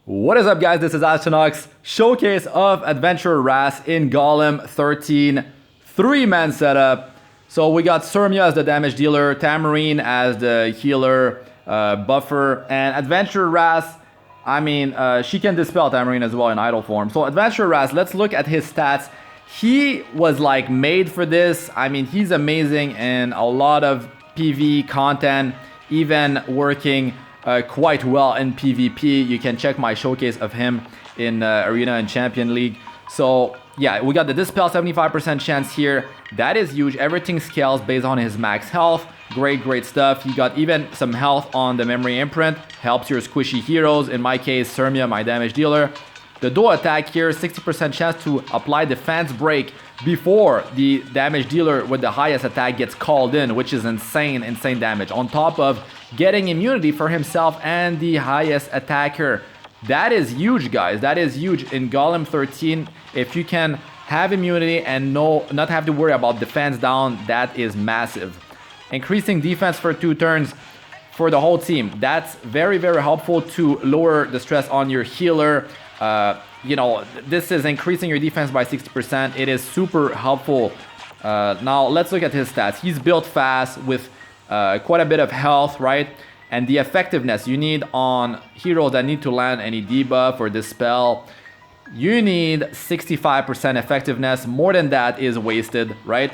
What is up, guys? This is Astranox, showcase of Adventurer Ras in Golem 13, 3-man setup. So we got Cermia as the damage dealer, Tamarinne as the healer, buffer, and Adventurer Ras. I mean, she can dispel Tamarinne as well in idle form. So Adventurer Ras, let's look at his stats. He was like made for this. I mean, he's amazing in a lot of PvE content, even working quite well in PvP. You can check my showcase of him in Arena and Champion League. So yeah, we got the Dispel 75% chance here. That is huge. Everything scales based on his max health. Great stuff. You got even some health on the Memory Imprint. Helps your squishy heroes. In my case, Cermia, my damage dealer. The dual attack here, 60% chance to apply defense break before the damage dealer with the highest attack gets called in, which is insane damage. On top of getting immunity for himself and the highest attacker. That is huge, guys. That is huge. In Golem 13, if you can have immunity and not have to worry about defense down, that is massive. Increasing defense for 2 turns for the whole team. That's very helpful to lower the stress on your healer. You know, this is increasing your defense by 60%. It is super helpful. Now let's look at his stats. He's built fast with quite a bit of health, right? And the effectiveness you need on heroes that need to land any debuff or dispel, you need 65% effectiveness. More than that is wasted, right?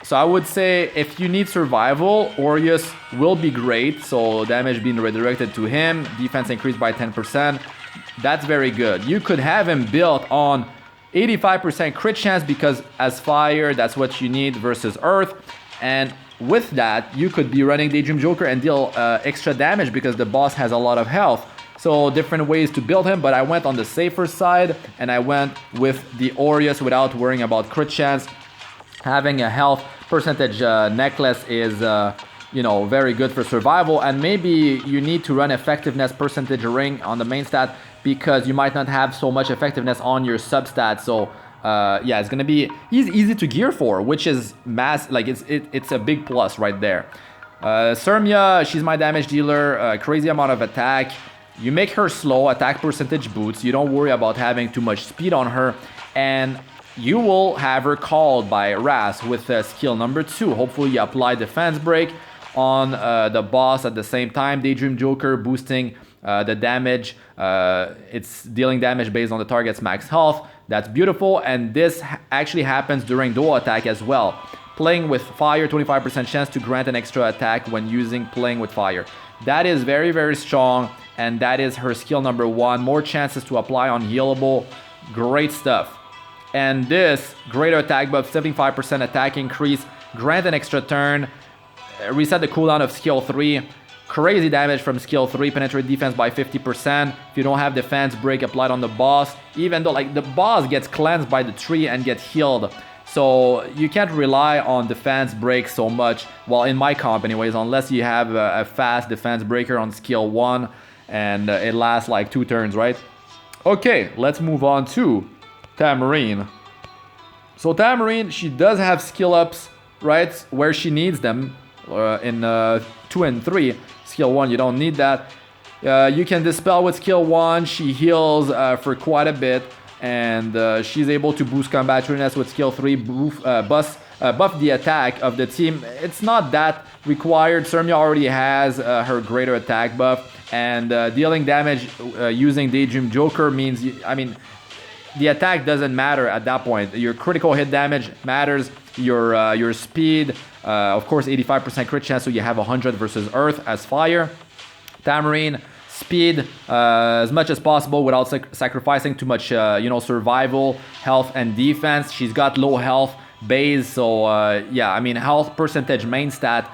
So I would say if you need survival, Aureus will be great. So damage being redirected to him, defense increased by 10%. That's very good. You could have him built on 85% crit chance because as fire, that's what you need versus earth. And with that, you could be running Daydream Joker and deal extra damage because the boss has a lot of health. So different ways to build him, but I went on the safer side and I went with the Aureus without worrying about crit chance. Having a health percentage necklace is you know, very good for survival, and maybe you need to run effectiveness percentage ring on the main stat because you might not have so much effectiveness on your substat. So yeah, it's gonna be easy to gear for, which is it's a big plus right there. Cermia, she's my damage dealer, crazy amount of attack. You make her slow, attack percentage boots. You don't worry about having too much speed on her, and you will have her called by Ras with skill number 2. Hopefully you apply defense break on the boss at the same time. Daydream Joker boosting the damage. It's dealing damage based on the target's max health. That's beautiful, and this actually happens during dual attack as well. Playing with fire, 25% chance to grant an extra attack when using playing with fire. That is very strong, and that is her skill number 1. More chances to apply on healable. Great stuff. And this greater attack buff, 75% attack increase, grant an extra turn, reset the cooldown of skill 3. Crazy damage from skill 3, penetrate defense by 50%. If you don't have defense break applied on the boss, even though like the boss gets cleansed by the tree and gets healed. So you can't rely on defense break so much, well, in my comp anyways, unless you have a fast defense breaker on skill 1 and it lasts like 2 turns, right? Okay, let's move on to Tamarinne. So Tamarinne, she does have skill ups, right, where she needs them. In 2 and 3. Skill 1, you don't need that. You can dispel with skill 1. She heals for quite a bit, and she's able to boost combat readiness with skill 3. Buff the attack of the team. It's not that required. Cermia already has her greater attack buff, and dealing damage using Daydream Joker means, the attack doesn't matter at that point. Your critical hit damage matters. Your speed, of course, 85% crit chance, so you have 100 versus earth as fire. Tamarinne, speed as much as possible without sacrificing too much, survival, health, and defense. She's got low health base, so yeah, health percentage main stat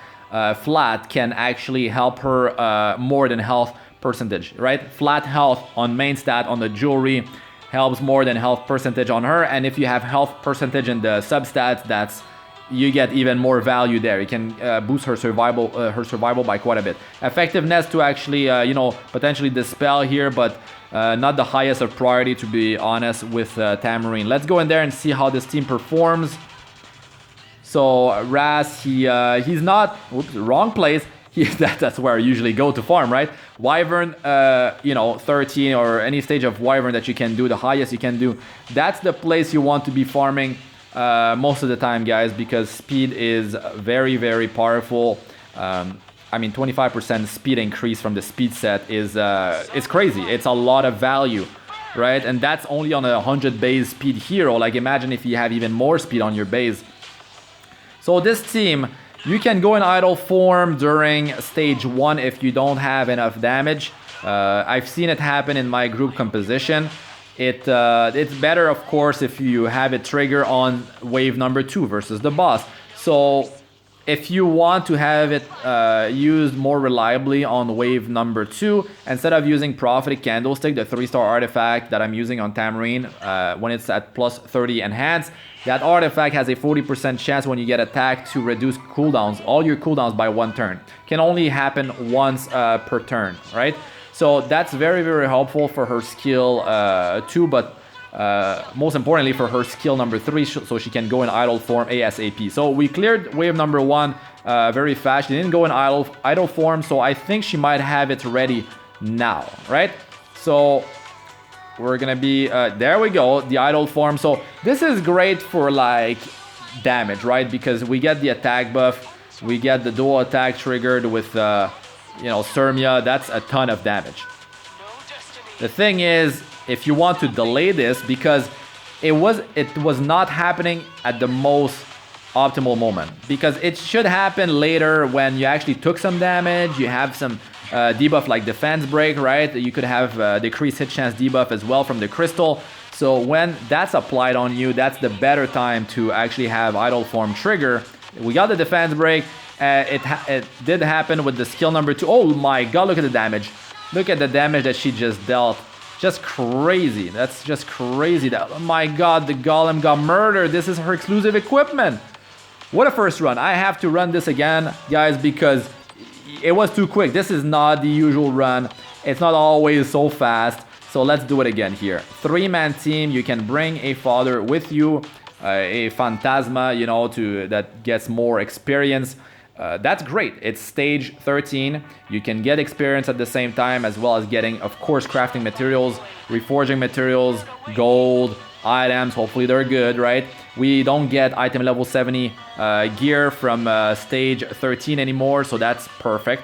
flat can actually help her more than health percentage, right? Flat health on main stat on the jewelry helps more than health percentage on her, and if you have health percentage in the substats, you get even more value there. You can boost her survival by quite a bit. Effectiveness to actually potentially dispel here, but not the highest of priority, to be honest, with Tamarinne. Let's go in there and see how this team performs. So Ras, he's not, wrong place. that's where I usually go to farm, right? Wyvern, you know, 13 or any stage of Wyvern that you can do, the highest you can do. That's the place you want to be farming most of the time, guys, because speed is very, very powerful. I mean, 25% speed increase from the speed set is it's crazy. It's a lot of value, right? And that's only on a 100 base speed hero. Like, imagine if you have even more speed on your base. So this team, you can go in idle form during stage 1 if you don't have enough damage. I've seen it happen in my group composition. It's better, of course, if you have it trigger on wave number 2 versus the boss. So if you want to have it used more reliably on wave number 2, instead of using Prophetic Candlestick, the 3-star artifact that I'm using on Tamarinne, when it's at plus 30 enhanced, that artifact has a 40% chance when you get attacked to reduce cooldowns, all your cooldowns by 1 turn. Can only happen once per turn, right? So that's very, very helpful for her skill 2, but most importantly for her skill number 3, so she can go in idle form ASAP. So we cleared wave number 1 very fast. She didn't go in idle form, so I think she might have it ready now, right? So we're gonna be there we go, the idle form. So this is great for like damage, right? Because we get the attack buff, we get the dual attack triggered with you know, Cermia. That's a ton of damage. The thing is, if you want to delay this, because it was not happening at the most optimal moment, because it should happen later when you actually took some damage, you have some debuff like defense break, right? You could have decreased hit chance debuff as well from the crystal. So when that's applied on you, that's the better time to actually have idle form trigger. We got the defense break. It did happen with the skill number 2. Oh my god, look at the damage. Look at the damage that she just dealt. Just crazy. That's just crazy. Oh my god, the golem got murdered. This is her exclusive equipment. What a first run. I have to run this again, guys, because it was too quick. This is not the usual run. It's not always so fast. So let's do it again here. 3-man team. You can bring a father with you. A Phantasma, you know, that gets more experience. That's great. It's stage 13. You can get experience at the same time, as well as getting, of course, crafting materials, reforging materials, gold, items. Hopefully they're good, right? We don't get item level 70 gear from stage 13 anymore, so that's perfect.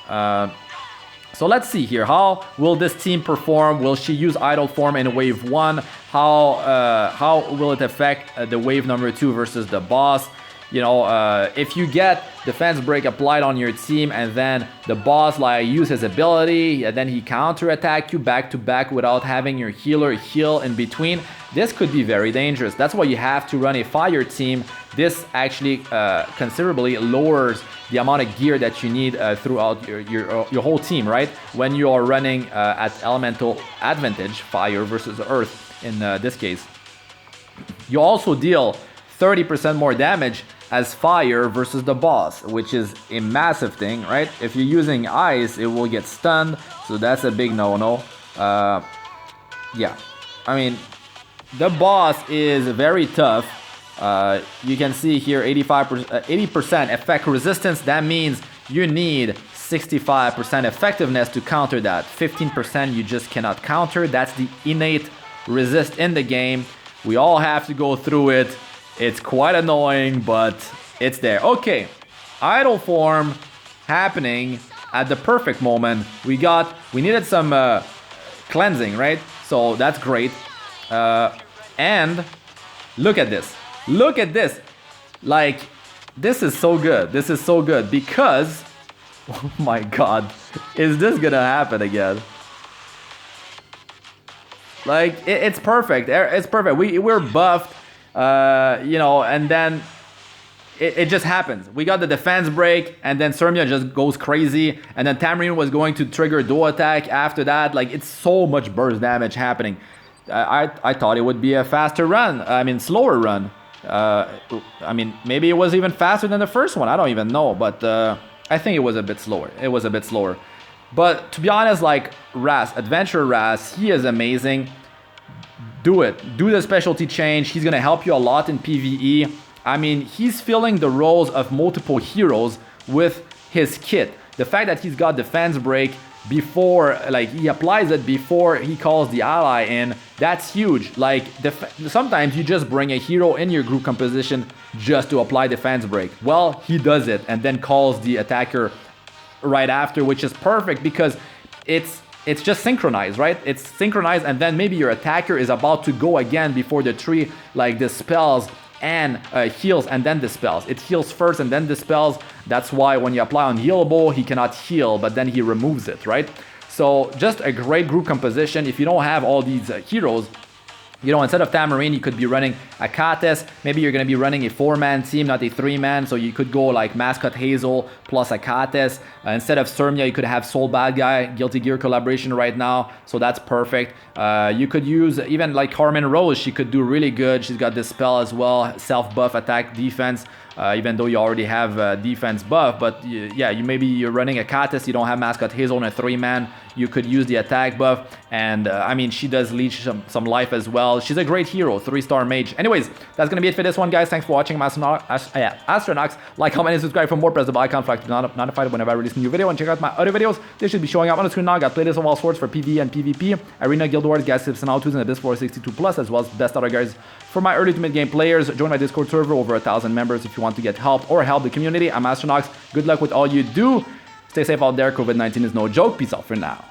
So let's see here. How will this team perform? Will she use idle form in wave 1? How will it affect the wave number 2 versus the boss? You know, if you get defense break applied on your team and then the boss like use his ability and then he counter attack you back to back without having your healer heal in between, this could be very dangerous. That's why you have to run a fire team. This actually considerably lowers the amount of gear that you need throughout your whole team, right? When you are running at elemental advantage, fire versus earth in this case. You also deal 30% more damage as fire versus the boss, which is a massive thing, right? If you're using ice, it will get stunned, so that's a big no-no. Yeah, I mean, the boss is very tough. You can see here 80% effect resistance. That means you need 65% effectiveness to counter that. 15% you just cannot counter. That's the innate resist in the game. We all have to go through it. It's quite annoying, but it's there. Okay, idle form happening at the perfect moment. We needed some cleansing, right? So that's great. And look at this. Look at this. Like, this is so good. This is so good because, oh my god, is this gonna happen again? Like, it's perfect. It's perfect. We're buffed. You know, and then it just happens. We got the defense break, and then Cermia just goes crazy, and then Tamarinne was going to trigger dual attack after that. Like, it's so much burst damage happening. I thought it would be a faster run. I mean, slower run. I mean, maybe it was even faster than the first one. I don't even know, but I think it was a bit slower. It was a bit slower. But to be honest, like Ras, Adventurer Ras, he is amazing. Do it. Do the specialty change. He's going to help you a lot in PvE. I mean, he's filling the roles of multiple heroes with his kit. the fact that he's got defense break before, like he applies it before he calls the ally in, that's huge. Like sometimes you just bring a hero in your group composition just to apply defense break. Well, he does it and then calls the attacker right after, which is perfect because it's just synchronized, right? It's synchronized, and then maybe your attacker is about to go again before the tree like dispels and heals and then dispels. It heals first and then dispels. That's why when you apply on healable, he cannot heal, but then he removes it, right? So just a great group composition. If you don't have all these heroes, you know, instead of Tamarinne, you could be running a Kates. Maybe you're going to be running a 4-man team, not a 3-man. So you could go like Mascot Hazel plus a Kates. Instead of Cermia, you could have Soul Bad Guy, Guilty Gear collaboration right now. So that's perfect. You could use even like Carmen Rose. She could do really good. She's got this spell as well. Self-buff, attack, defense. Even though you already have defense buff. But yeah, maybe you're running a Kates. You don't have Mascot Hazel on a 3-man. You could use the attack buff. And I mean, she does leech some life as well. She's a great hero, 3-star mage. Anyways, that's going to be it for this one, guys. Thanks for watching. Astranox. Like, comment, and subscribe for more. Press the bell icon flag to be notified whenever I release a new video. And check out my other videos. They should be showing up on the screen now. I got playlists of all sorts for PvE and PvP. Arena, Guild Wars, gas tips, and how-tos in the Discord 62+, as well as best other guys for my early to mid-game players. Join my Discord server, over 1,000 members if you want to get help or help the community. I'm Astranox. Good luck with all you do. Stay safe out there. COVID-19 is no joke. Peace out for now.